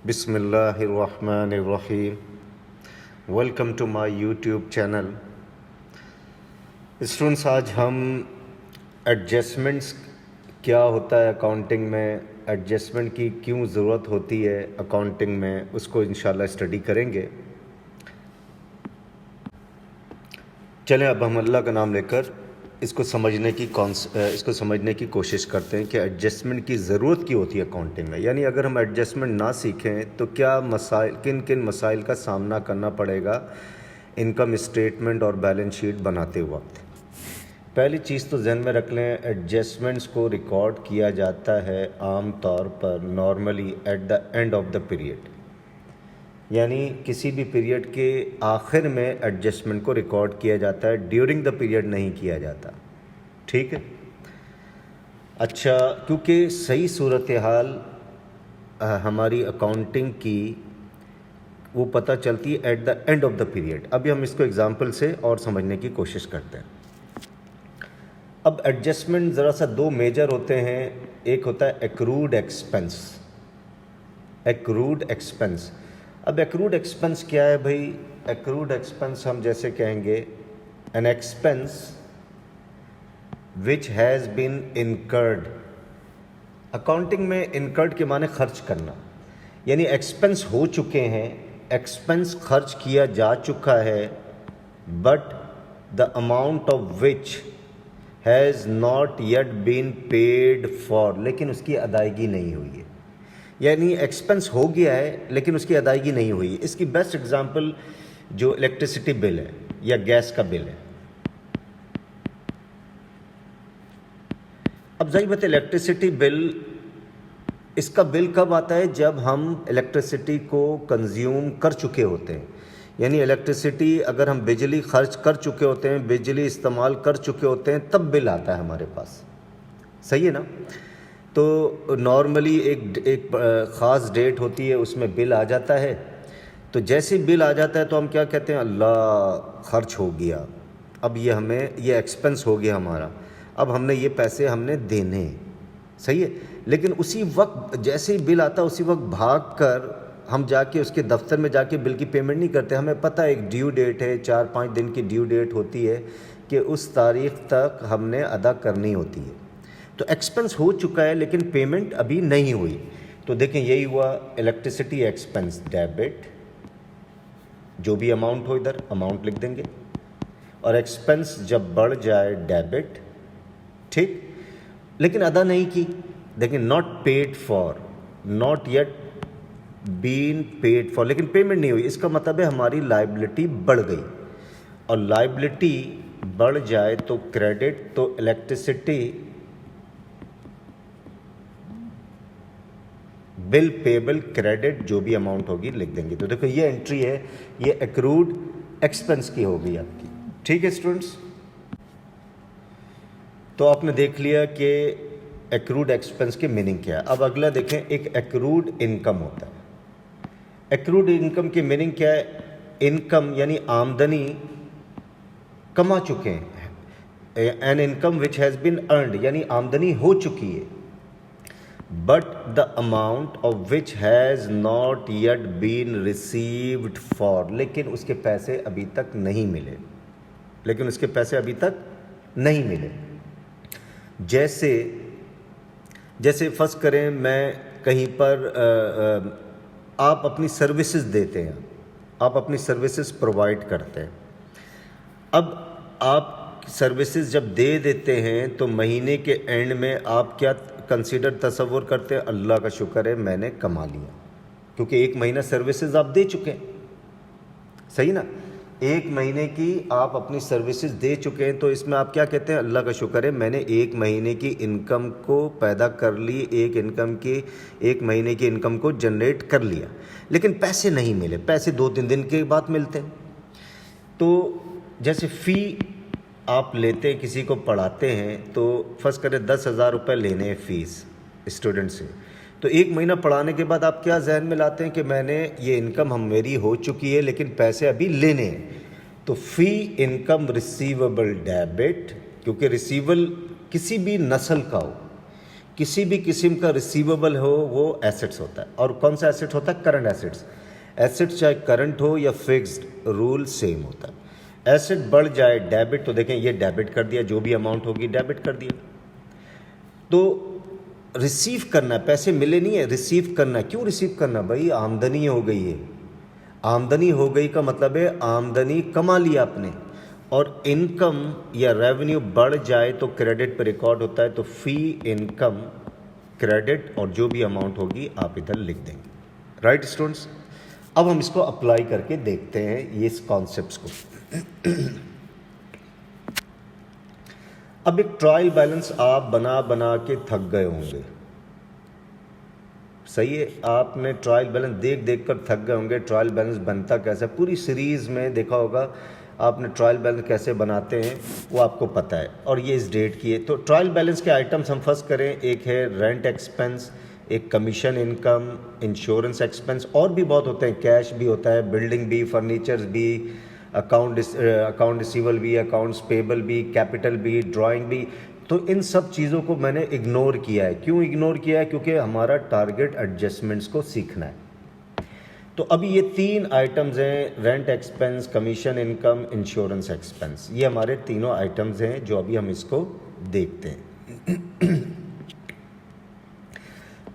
बिस्मिल्लाहिर्रहमानिर्रहीम। Welcome to my YouTube channel. Students, आज हम एडजस्टमेंट्स क्या होता है अकाउंटिंग में, एडजस्टमेंट की क्यों ज़रूरत होती है अकाउंटिंग में, उसको इंशाल्लाह स्टडी करेंगे। चलें अब हम अल्लाह का नाम लेकर इसको समझने की कोशिश करते हैं कि एडजस्टमेंट की ज़रूरत क्यों होती है अकाउंटिंग में। यानी अगर हम एडजस्टमेंट ना सीखें तो क्या मसाइल, किन किन मसाइल का सामना करना पड़ेगा इनकम स्टेटमेंट और बैलेंस शीट बनाते वक्त। पहली चीज़ तो जहन में रख लें, एडजस्टमेंट्स को रिकॉर्ड किया जाता है आम तौर पर normally at the end of the period, यानी किसी भी पीरियड के आखिर में एडजस्टमेंट को रिकॉर्ड किया जाता है, ड्यूरिंग द पीरियड नहीं किया जाता। ठीक है। अच्छा, क्योंकि सही सूरत हाल हमारी अकाउंटिंग की वो पता चलती है at the end of the period. अभी हम इसको एग्जांपल से और समझने की कोशिश करते हैं। अब एडजस्टमेंट ज़रा सा दो मेजर होते हैं। एक होता है एक्रूड एक्सपेंस। एक्रूड एक्सपेंस, अब एक्रूड एक्सपेंस क्या है भाई? एक्रूड एक्सपेंस हम जैसे कहेंगे an expense which has been incurred. Accounting में इनकर्ड के माने खर्च करना, यानी एक्सपेंस हो चुके हैं, एक्सपेंस खर्च किया जा चुका है, but the amount of which has not yet been paid for, लेकिन उसकी अदायगी नहीं हुई है। यानी एक्सपेंस हो गया है लेकिन उसकी अदायगी नहीं हुई। इसकी बेस्ट एग्जांपल जो इलेक्ट्रिसिटी बिल है या गैस का बिल है। अब जाहिर बात है इलेक्ट्रिसिटी बिल, इसका बिल कब आता है? जब हम इलेक्ट्रिसिटी को कंज्यूम कर चुके होते हैं। यानी इलेक्ट्रिसिटी, अगर हम बिजली खर्च कर चुके होते हैं, बिजली इस्तेमाल कर चुके होते हैं, तब बिल आता है हमारे पास। सही है ना? तो नॉर्मली एक ख़ास डेट होती है, उसमें बिल आ जाता है। तो जैसे बिल आ जाता है तो हम क्या कहते हैं? अल्लाह, खर्च हो गया, अब ये एक्सपेंस हो गया हमारा, अब हमने ये पैसे हमने देने। सही है। लेकिन उसी वक्त जैसे ही बिल आता है उसी वक्त भाग कर हम जाके उसके दफ्तर में जाके बिल की पेमेंट नहीं करते। हमें पता है एक ड्यू डेट है, 4-5 दिन की ड्यू डेट होती है कि उस तारीख़ तक हमने अदा करनी होती है। तो एक्सपेंस हो चुका है लेकिन पेमेंट अभी नहीं हुई। तो देखें, यही हुआ इलेक्ट्रिसिटी एक्सपेंस डेबिट। जो भी अमाउंट हो इधर अमाउंट लिख देंगे, और एक्सपेंस जब बढ़ जाए डेबिट। ठीक। लेकिन अदा नहीं की, देखिए not paid for, not yet been paid for, लेकिन पेमेंट नहीं हुई। इसका मतलब है हमारी लायबिलिटी बढ़ गई, और लायबिलिटी बढ़ जाए तो क्रेडिट, तो इलेक्ट्रिसिटी बिल पेबल क्रेडिट जो भी अमाउंट होगी लिख देंगे। तो देखो ये एंट्री है, ये एक्रूड एक्सपेंस की होगी आपकी। ठीक है स्टूडेंट्स, तो आपने देख लिया कि एक्रूड एक्सपेंस की मीनिंग क्या है। अब अगला देखें, एक एक्रूड इनकम होता है। एक्रूड इनकम की मीनिंग क्या है? इनकम यानी आमदनी कमा चुके हैं, an income which has been earned, यानी आमदनी हो चुकी है, but the amount of which has not yet been received for, लेकिन उसके पैसे अभी तक नहीं मिले, लेकिन उसके पैसे अभी तक नहीं मिले। जैसे फर्स्ट करें, मैं कहीं पर आप अपनी सर्विसेज देते हैं, आप अपनी सर्विसेज प्रोवाइड करते हैं। अब आप सर्विसेज जब दे देते हैं तो महीने के एंड में आप क्या कंसीडर, तसव्वुर करते हैं? अल्लाह का शुक्र है मैंने कमा लिया, क्योंकि एक महीना सर्विसेज आप दे चुके हैं। सही ना? एक महीने की आप अपनी सर्विसेज दे चुके हैं, तो इसमें आप क्या कहते हैं? अल्लाह का शुक्र है मैंने एक महीने की इनकम को पैदा कर ली, एक महीने की इनकम को जनरेट कर लिया, लेकिन पैसे नहीं मिले। पैसे 2-3 दिन के बाद मिलते हैं। तो जैसे फ़ी आप लेते हैं, किसी को पढ़ाते हैं, तो फर्स्ट करें 10,000 रुपये लेने हैं फ़ीस स्टूडेंट से। तो एक महीना पढ़ाने के बाद आप क्या जहन में लाते हैं कि मैंने ये इनकम मेरी हो चुकी है लेकिन पैसे अभी लेने हैं। तो फ़ी इनकम रिसीवेबल डेबिट, क्योंकि रिसीवल किसी भी नस्ल का हो, किसी भी किस्म का रिसीवेबल हो वो एसेट्स होता है। और कौन सा एसेट होता है? Current assets. एसेट्स चाहे करंट हो या फिक्स्ड, रूल सेम होता है। एसेट बढ़ जाए डेबिट, तो देखें ये डेबिट कर दिया, जो भी अमाउंट होगी डेबिट कर दिया। तो रिसीव करना, पैसे मिले नहीं है, रिसीव करना। क्यों रिसीव करना भाई? आमदनी हो गई है। आमदनी हो गई का मतलब है आमदनी कमा लिया आपने। और इनकम या रेवेन्यू बढ़ जाए तो क्रेडिट पर रिकॉर्ड होता है। तो फी इनकम क्रेडिट, और जो भी अमाउंट होगी आप इधर लिख देंगे। राइट स्टूडेंट्स, अब हम इसको अप्लाई करके देखते हैं ये इस कॉन्सेप्ट्स को। अब एक ट्रायल बैलेंस आप बना बना के थक गए होंगे, सही है? आपने ट्रायल बैलेंस देख देख कर थक गए होंगे। ट्रायल बैलेंस बनता कैसे? पूरी सीरीज़ में देखा होगा आपने ट्रायल बैलेंस कैसे बनाते हैं, वो आपको पता है। और ये इस डेट की है। तो ट्रायल बैलेंस के आइटम्स हम फर्स्ट करें। एक है रेंट एक्सपेंस, एक कमीशन इनकम, इंश्योरेंस एक्सपेंस, और भी बहुत होते हैं, कैश भी होता है, बिल्डिंग भी, फर्नीचर्स भी, अकाउंट रिसीवेबल भी, अकाउंट्स पेबल भी, कैपिटल भी, ड्राइंग भी। तो इन सब चीज़ों को मैंने इग्नोर किया है। क्यों इग्नोर किया है? क्योंकि हमारा टारगेट एडजस्टमेंट्स को सीखना है। तो अभी ये 3 आइटम्स हैं, rent expense, commission income, insurance expense. ये हमारे तीनों आइटम्स हैं जो अभी हम इसको देखते हैं।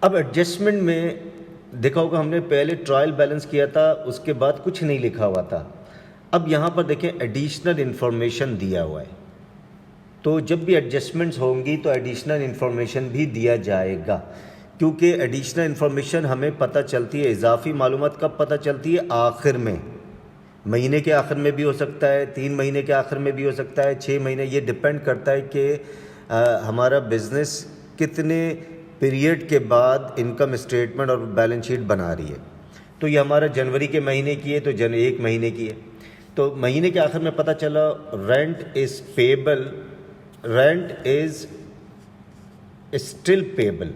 अब एडजस्टमेंट में देखा होगा हमने पहले ट्रायल बैलेंस किया था, उसके बाद कुछ नहीं लिखा हुआ था। अब यहाँ पर देखें एडिशनल इन्फॉर्मेशन दिया हुआ है। तो जब भी एडजस्टमेंट्स होंगी तो एडिशनल इन्फॉर्मेशन भी दिया जाएगा, क्योंकि एडिशनल इन्फॉर्मेशन हमें पता चलती है, इजाफी मालूमात कब पता चलती है? आखिर में, महीने के आखिर में भी हो सकता है, 3 महीने के आखिर में भी हो सकता है, 6 महीने। ये डिपेंड करता है कि हमारा बिज़नेस कितने पीरियड के बाद इनकम स्टेटमेंट और बैलेंस शीट बना रही है। तो ये हमारा जनवरी के महीने की है, तो 1 महीने की है। तो महीने के आखिर में पता चला rent is payable, rent is still payable,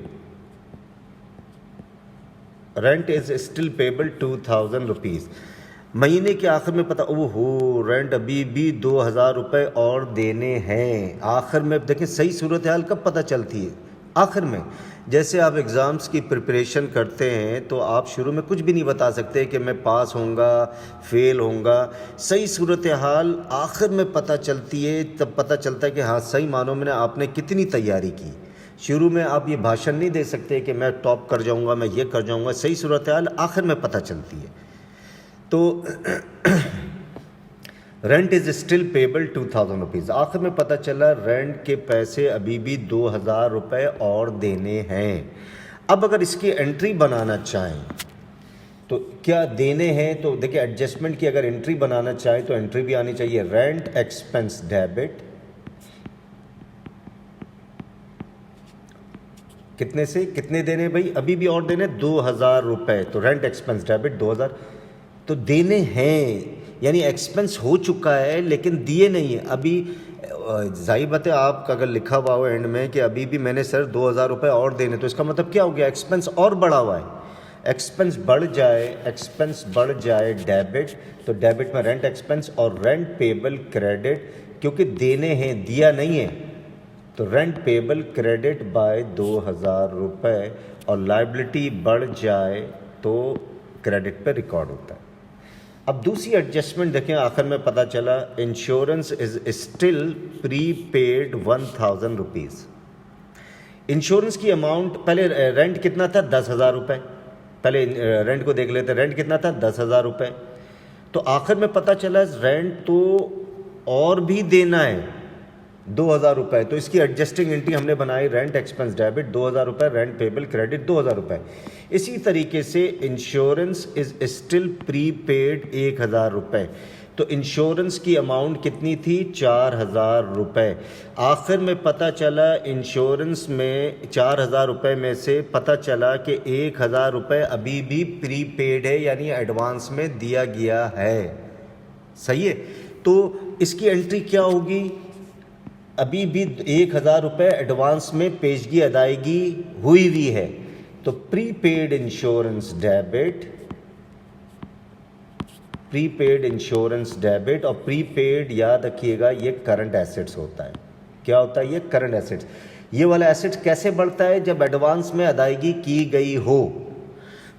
rent is still payable 2000 rupees. महीने के आखिर में पता, ओहो रेंट अभी भी 2000 रुपये और देने हैं। आखिर में देखें सही सूरत हाल कब पता चलती है? आखिर में। जैसे आप एग्ज़ाम्स की प्रिपरेशन करते हैं तो आप शुरू में कुछ भी नहीं बता सकते कि मैं पास होऊंगा, फेल होऊंगा। सही सूरत हाल आखिर में पता चलती है, तब पता चलता है कि हाँ सही मानों में आपने कितनी तैयारी की। शुरू में आप ये भाषण नहीं दे सकते कि मैं टॉप कर जाऊंगा, मैं ये कर जाऊंगा। सही सूरत हाल आखिर में पता चलती है। तो rent is still payable 2000 rupees. आखिर में पता चला रेंट के पैसे अभी भी 2000 रुपये और देने हैं। अब अगर इसकी एंट्री बनाना चाहें तो क्या देने हैं, तो देखिए एडजस्टमेंट की अगर एंट्री बनाना चाहें तो एंट्री भी आनी चाहिए, रेंट एक्सपेंस डेबिट। कितने से कितने देने भाई? अभी भी और देने 2000 रुपये। तो रेंट एक्सपेंस डेबिट 2000 तो देने हैं, यानी एक्सपेंस हो चुका है लेकिन दिए नहीं है अभी। जाहिर बात है, आप अगर लिखा हुआ हो एंड में कि अभी भी मैंने सर 2000 रुपये और देने, तो इसका मतलब क्या हो गया? एक्सपेंस और बढ़ा हुआ है। एक्सपेंस बढ़ जाए, एक्सपेंस बढ़ जाए डेबिट, तो डेबिट में रेंट एक्सपेंस और रेंट पेबल क्रेडिट, क्योंकि देने हैं, दिया नहीं है। तो रेंट पेबल क्रेडिट बाय 2000 रुपये, और लाइबिलिटी बढ़ जाए तो क्रेडिट पे रिकॉर्ड होता है। अब दूसरी एडजस्टमेंट देखें, आखिर में पता चला insurance is still pre paid 1000 rupees. Insurance की अमाउंट, पहले रेंट कितना था? 10,000 रुपये। पहले रेंट को देख लेते, रेंट कितना था? 10,000 रुपये। तो आखिर में पता चला रेंट तो और भी देना है 2000 रुपये। तो इसकी एडजस्टिंग एंट्री हमने बनाई, रेंट एक्सपेंस डेबिट 2000 रुपये, रेंट पेबल क्रेडिट 2000 रुपये। इसी तरीके से insurance is still pre paid 1000 रुपये। तो इंश्योरेंस की अमाउंट कितनी थी? 4000 रुपये। आखिर में पता चला इंश्योरेंस में 4000 रुपये में से पता चला कि 1000 रुपये अभी भी प्री पेड है, यानी एडवांस में दिया गया है। सही है? तो इसकी एंट्री क्या होगी? अभी भी 1000 रुपये एडवांस में पेशगी अदायगी हुई हुई है। तो prepaid insurance debit, prepaid insurance debit. और प्रीपेड याद रखिएगा ये करंट एसेट्स होता है। क्या होता है? ये करंट एसेट्स। ये वाला एसेट कैसे बढ़ता है? जब एडवांस में अदायगी की गई हो।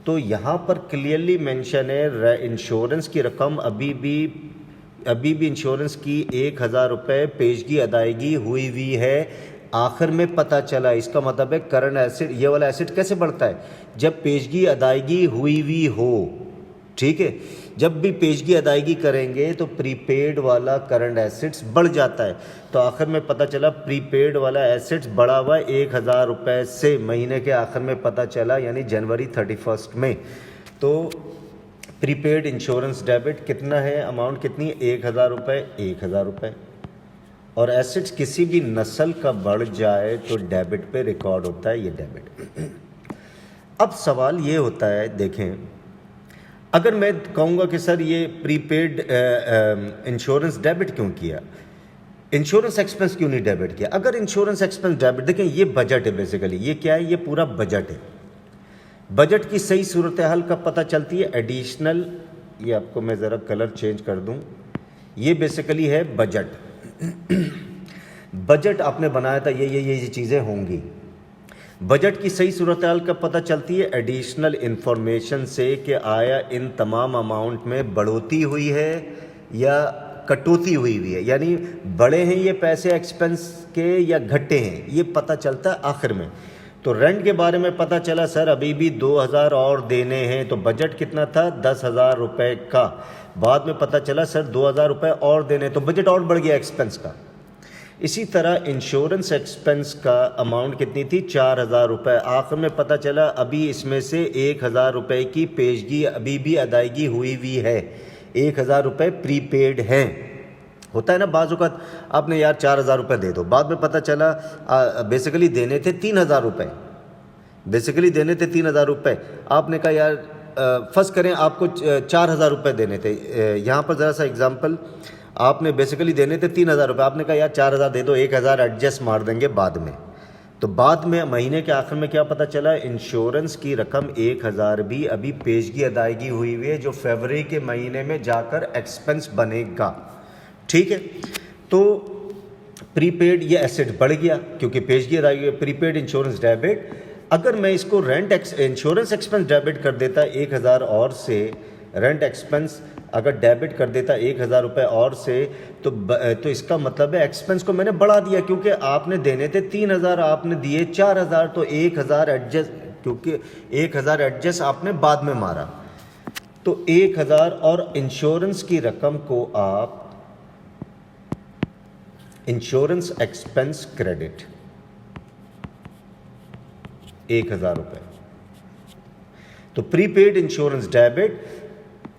तो यहाँ पर क्लियरली मेंशन है इंश्योरेंस की रकम अभी भी इंश्योरेंस की 1,000 रुपये पेशगी अदायगी हुई हुई है, आखिर में पता चला। इसका मतलब है करंट एसेट, ये वाला एसेट कैसे बढ़ता है? जब पेशगी अदायगी हुई हुई हो, ठीक है। जब भी पेशगी अदायगी करेंगे तो प्रीपेड वाला करंट एसेट्स बढ़ जाता है। तो आखिर में पता चला प्रीपेड वाला एसेट्स बढ़ा हुआ 1,000 रुपये से, महीने के आखिर में पता चला, यानी जनवरी 31 में। तो प्रीपेड इंश्योरेंस डेबिट कितना है, अमाउंट कितनी है? 1,000 रुपये, 1,000 रुपये। और एसेट्स किसी भी नस्ल का बढ़ जाए तो डेबिट पे रिकॉर्ड होता है ये डेबिट। अब सवाल ये होता है, देखें, अगर मैं कहूँगा कि सर ये प्रीपेड इंश्योरेंस डेबिट क्यों किया, इंश्योरेंस एक्सपेंस क्यों नहीं डेबिट किया? अगर इंश्योरेंस एक्सपेंस डेबिट, देखें ये बजट है बेसिकली, ये क्या है? ये पूरा बजट है। बजट की सही सूरत हाल कब पता चलती है? एडिशनल, ये आपको मैं ज़रा कलर चेंज कर दूं, ये बेसिकली है बजट। बजट आपने बनाया था, ये चीज़ें होंगी। बजट की सही सूरत हाल कब पता चलती है? एडिशनल इंफॉर्मेशन से कि आया इन तमाम अमाउंट में बढ़ोतरी हुई है या कटौती हुई हुई है, यानी बड़े हैं ये पैसे एक्सपेंस के या घटे हैं, ये पता चलता है आखिर में। तो रेंट के बारे में पता चला सर अभी भी 2,000 और देने हैं, तो बजट कितना था? 10,000 रुपये का। बाद में पता चला सर 2,000 रुपये और देने, तो बजट और बढ़ गया एक्सपेंस का। इसी तरह इंश्योरेंस एक्सपेंस का अमाउंट कितनी थी? 4,000 रुपये। आखिर में पता चला अभी इसमें से 1,000 रुपये की पेशगी अभी भी अदायगी हुई हुई है, 1,000 रुपये प्रीपेड हैं। होता है ना बाज़-औक़ात, आपने यार 4,000 रुपये दे दो, बाद में पता चला बेसिकली देने थे 3,000 रुपये, बेसिकली देने थे 3,000 रुपये। आपने कहा यार फर्स्ट करें आपको 4,000 रुपये देने थे, यहाँ पर ज़रा सा एग्जांपल, आपने बेसिकली देने थे 3,000 रुपये, आपने कहा यार 4,000 दे दो, 1,000 एडजस्ट मार देंगे बाद में। तो बाद में महीने के आखिर में क्या पता चला? इंश्योरेंस की रकम 1,000 भी अभी पेशगी अदायगी हुई हुई है, जो फरवरी के महीने में जाकर एक्सपेंस बनेगा, ठीक है। तो प्रीपेड ये एसेट बढ़ गया क्योंकि पेशगी अदायगी, प्रीपेड इंश्योरेंस डेबिट। अगर मैं इसको रेंट इंश्योरेंस एक्सपेंस डेबिट कर देता 1,000 और से, रेंट एक्सपेंस अगर डेबिट कर देता 1,000 रुपये और से, तो इसका मतलब है एक्सपेंस को मैंने बढ़ा दिया, क्योंकि आपने देने थे 3,000, आपने दिए 4,000, तो 1,000 एडजस्ट, क्योंकि 1,000 एडजस्ट आपने बाद में मारा, तो 1,000 और इंश्योरेंस की रकम को आप इंश्योरेंस एक्सपेंस क्रेडिट 1,000 रुपये। तो prepaid insurance debit,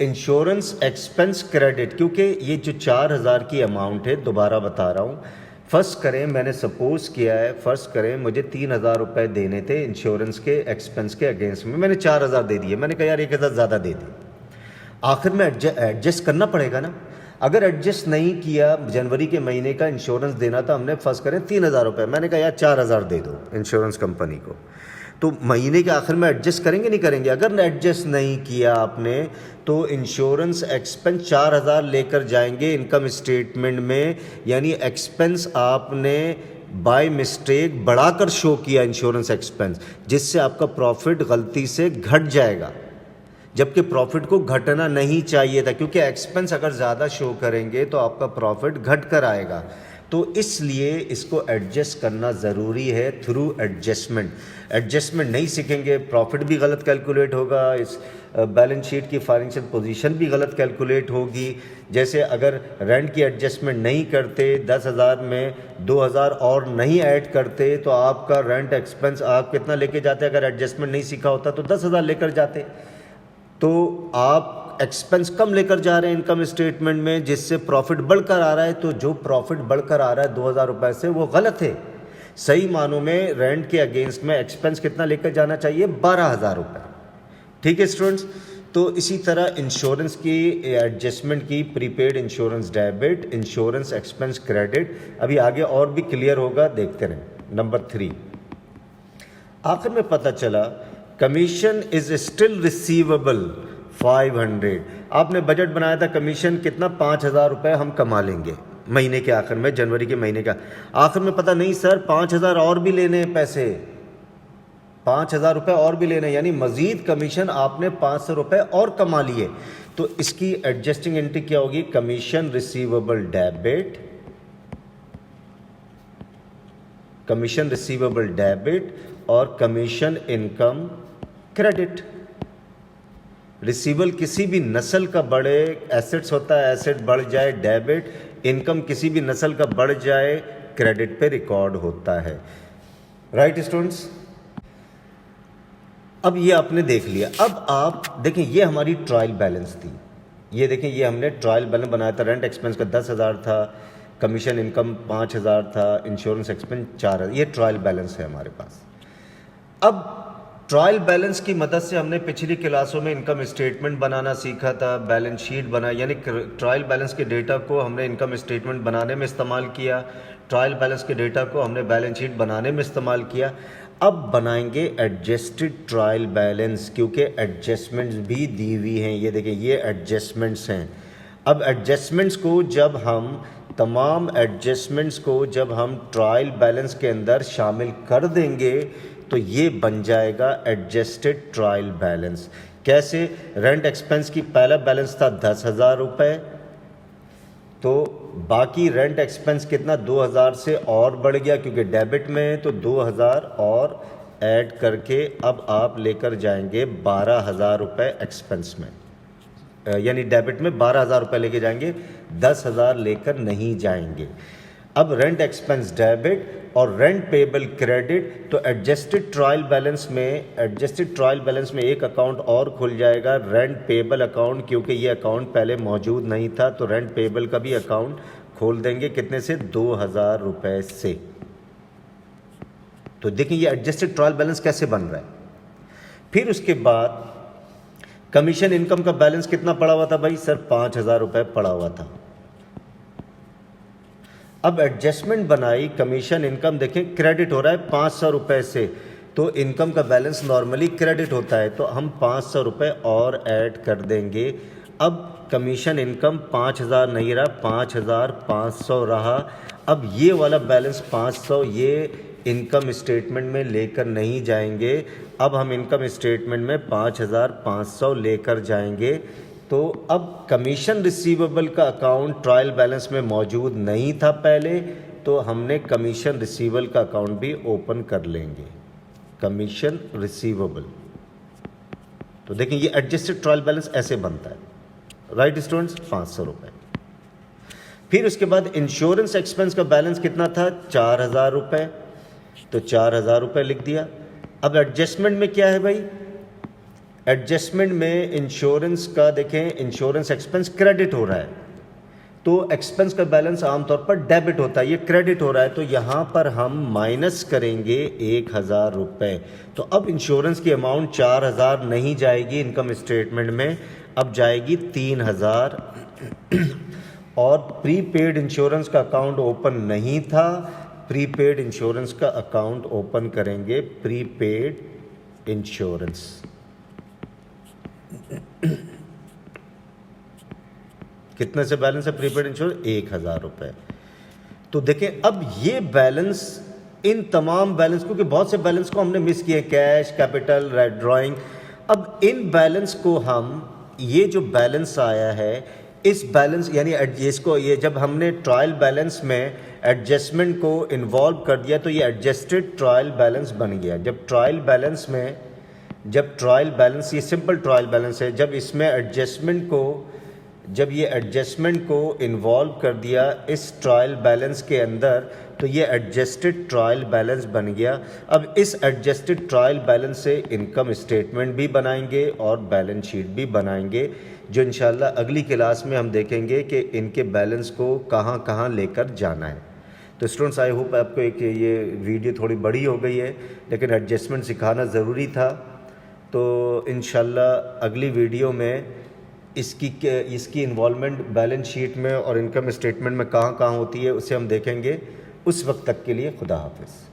insurance expense credit, क्योंकि ये जो 4,000 की अमाउंट है, दोबारा बता रहा हूँ, फर्स्ट करें मैंने सपोज किया है, फर्स्ट करें मुझे 3,000 रुपये देने थे इंश्योरेंस के एक्सपेंस के अगेंस्ट में, मैंने 4,000 दे दिए, मैंने कहा यार 1,000 ज़्यादा दे दी, आखिर में एडजस्ट करना पड़ेगा ना। अगर एडजस्ट नहीं किया, जनवरी के महीने का इंश्योरेंस देना था हमने, फर्स्ट करें 3,000 रुपये, मैंने कहा यार 4,000 दे दो इंश्योरेंस कंपनी को, तो महीने के आखिर में एडजस्ट करेंगे नहीं करेंगे? अगर एडजस्ट नहीं किया आपने तो इंश्योरेंस एक्सपेंस 4,000 लेकर जाएंगे इनकम स्टेटमेंट में, यानी एक्सपेंस आपने बाय मिस्टेक बढ़ाकर शो किया इंश्योरेंस एक्सपेंस, जिससे आपका प्रॉफिट गलती से घट जाएगा, जबकि प्रॉफिट को घटना नहीं चाहिए था, क्योंकि एक्सपेंस अगर ज़्यादा शो करेंगे तो आपका प्रॉफिट घट कर आएगा। तो इसलिए इसको एडजस्ट करना ज़रूरी है थ्रू एडजस्टमेंट। एडजस्टमेंट नहीं सीखेंगे, प्रॉफिट भी गलत कैलकुलेट होगा, इस बैलेंस शीट की फाइनेंशियल पोजीशन भी गलत कैलकुलेट होगी। जैसे अगर रेंट की एडजस्टमेंट नहीं करते, 10,000 में 2,000 और नहीं ऐड करते, तो आपका रेंट एक्सपेंस आप कितना लेके जाते? अगर एडजस्टमेंट नहीं सीखा होता तो 10,000 लेकर जाते, तो आप एक्सपेंस कम लेकर जा रहे हैं इनकम स्टेटमेंट में, जिससे प्रॉफिट बढ़कर आ रहा है। तो जो प्रॉफिट बढ़कर आ रहा है 2,000 रुपये से, वो गलत है। सही मानों में रेंट के अगेंस्ट में एक्सपेंस कितना लेकर जाना चाहिए? 12,000 रुपये, ठीक है स्टूडेंट्स। तो इसी तरह इंश्योरेंस की एडजस्टमेंट की, prepaid insurance debit, insurance expense credit, अभी आगे और भी क्लियर होगा, देखते रहें। नंबर 3, आखिर में पता चला कमीशन इज स्टिल रिसीवेबल 500। आपने बजट बनाया था कमीशन कितना? 5,000 रुपये हम कमा लेंगे, महीने के आखिर में, जनवरी के महीने का आखिर में पता नहीं सर 5,000 और भी लेने हैं पैसे, 5,000 रुपये और भी लेने, यानी मज़ीद कमीशन आपने 500 रुपये और कमा लिए। तो इसकी एडजस्टिंग एंट्री क्या होगी? Commission receivable debit, commission receivable debit और कमीशन इनकम क्रेडिट। रिसीवेबल किसी भी नस्ल का बढ़े, एसेट्स होता है, एसेट बढ़ जाए डेबिट, इनकम किसी भी नस्ल का बढ़ जाए क्रेडिट पे रिकॉर्ड होता है। राइट स्टूडेंट्स, अब ये आपने देख लिया। अब आप देखें, ये हमारी ट्रायल बैलेंस थी, ये देखें, ये हमने ट्रायल बैलेंस बनाया था। रेंट एक्सपेंस का 10,000 था, कमीशन इनकम 5,000 था, इंश्योरेंस एक्सपेंस 4,000, ये ट्रायल बैलेंस है हमारे पास। अब ट्रायल बैलेंस की मदद से हमने पिछली क्लासों में इनकम स्टेटमेंट बनाना सीखा था, बैलेंस शीट बनाया, यानी ट्रायल बैलेंस के डेटा को हमने इनकम स्टेटमेंट बनाने में इस्तेमाल किया, ट्रायल बैलेंस के डेटा को हमने बैलेंस शीट बनाने में इस्तेमाल किया। अब बनाएंगे एडजस्टेड ट्रायल बैलेंस, क्योंकि एडजस्टमेंट्स भी दी हुई हैं। ये देखिए, ये एडजस्टमेंट्स हैं। अब एडजस्टमेंट्स को जब हम तमाम एडजस्टमेंट्स को जब हम ट्रायल बैलेंस के अंदर शामिल कर देंगे तो ये बन जाएगा एडजस्टेड ट्रायल बैलेंस। कैसे? रेंट एक्सपेंस की पहला बैलेंस था 10,000 रुपये, तो बाकी रेंट एक्सपेंस कितना 2,000 से और बढ़ गया, क्योंकि डेबिट में है तो 2,000 और ऐड करके अब आप लेकर जाएंगे 12,000 रुपये एक्सपेंस में, यानी डेबिट में 12,000 रुपये लेके जाएंगे, 10,000 लेकर नहीं जाएंगे। अब रेंट एक्सपेंस डेबिट और रेंट पेबल क्रेडिट, तो एडजस्टेड ट्रायल बैलेंस में एक अकाउंट और खुल जाएगा, रेंट पेबल अकाउंट, क्योंकि ये अकाउंट पहले मौजूद नहीं था, तो रेंट पेबल का भी अकाउंट खोल देंगे। कितने से? 2,000 रुपये से। तो देखिए ये एडजस्टेड ट्रायल बैलेंस कैसे बन रहा है। फिर उसके बाद कमीशन इनकम का बैलेंस कितना पड़ा हुआ था भाई? सर 5,000 रुपये पड़ा हुआ था। अब एडजस्टमेंट बनाई, कमीशन इनकम देखें क्रेडिट हो रहा है 500 रुपये से, तो इनकम का बैलेंस नॉर्मली क्रेडिट होता है, तो हम 500 रुपये और ऐड कर देंगे। अब कमीशन इनकम 5,000 नहीं रहा, 5,500 रहा। अब ये वाला बैलेंस 500 ये इनकम स्टेटमेंट में लेकर नहीं जाएंगे, अब हम इनकम स्टेटमेंट में 5,500 लेकर जाएंगे। तो अब कमीशन रिसीवेबल का अकाउंट ट्रायल बैलेंस में मौजूद नहीं था पहले, तो हमने कमीशन रिसीवेबल का अकाउंट भी ओपन कर लेंगे, कमीशन रिसीवेबल। तो देखिए ये एडजस्टेड ट्रायल बैलेंस ऐसे बनता है। राइट स्टूडेंट्स, 500 रुपये। फिर उसके बाद इंश्योरेंस एक्सपेंस का बैलेंस कितना था? 4,000 रुपये, तो 4,000 रुपये लिख दिया। अब एडजस्टमेंट में क्या है भाई? एडजस्टमेंट में इंश्योरेंस का देखें, इंश्योरेंस एक्सपेंस क्रेडिट हो रहा है, तो एक्सपेंस का बैलेंस आमतौर पर डेबिट होता है, ये क्रेडिट हो रहा है, तो यहाँ पर हम माइनस करेंगे 1,000 रुपये। तो अब इंश्योरेंस की अमाउंट 4,000 नहीं जाएगी इनकम स्टेटमेंट में, अब जाएगी 3,000। और प्रीपेड इंश्योरेंस का अकाउंट ओपन नहीं था, प्रीपेड इंश्योरेंस का अकाउंट ओपन करेंगे, प्रीपेड इंश्योरेंस। कितने से बैलेंस है प्रीपेड इंश्योरेंस? 1,000 रुपये। तो देखें अब ये बैलेंस, इन तमाम बैलेंस, क्योंकि बहुत से बैलेंस को हमने मिस किए, कैश, कैपिटल, ड्राइंग, अब इन बैलेंस को हम, ये जो बैलेंस आया है इस बैलेंस यानी इसको, ये जब हमने ट्रायल बैलेंस में एडजस्टमेंट को इन्वॉल्व कर दिया तो ये एडजस्टेड ट्रायल बैलेंस बन गया। जब ट्रायल बैलेंस में, जब ट्रायल बैलेंस, ये सिंपल ट्रायल बैलेंस है, जब इसमें एडजस्टमेंट को, जब ये एडजस्टमेंट को इन्वॉल्व कर दिया इस ट्रायल बैलेंस के अंदर, तो ये एडजस्टेड ट्रायल बैलेंस बन गया। अब इस एडजस्टेड ट्रायल बैलेंस से इनकम स्टेटमेंट भी बनाएंगे और बैलेंस शीट भी बनाएंगे, जो इंशाल्लाह अगली क्लास में हम देखेंगे कि इनके बैलेंस को कहाँ कहाँ लेकर जाना है। तो स्टूडेंट्स, आई होप आपको एक ये वीडियो थोड़ी बड़ी हो गई है, लेकिन एडजस्टमेंट सिखाना ज़रूरी था। तो इंशाल्लाह अगली वीडियो में इसकी इन्वॉल्वमेंट बैलेंस शीट में और इनकम स्टेटमेंट में कहाँ कहाँ होती है उसे हम देखेंगे। उस वक्त तक के लिए खुदा हाफिज़।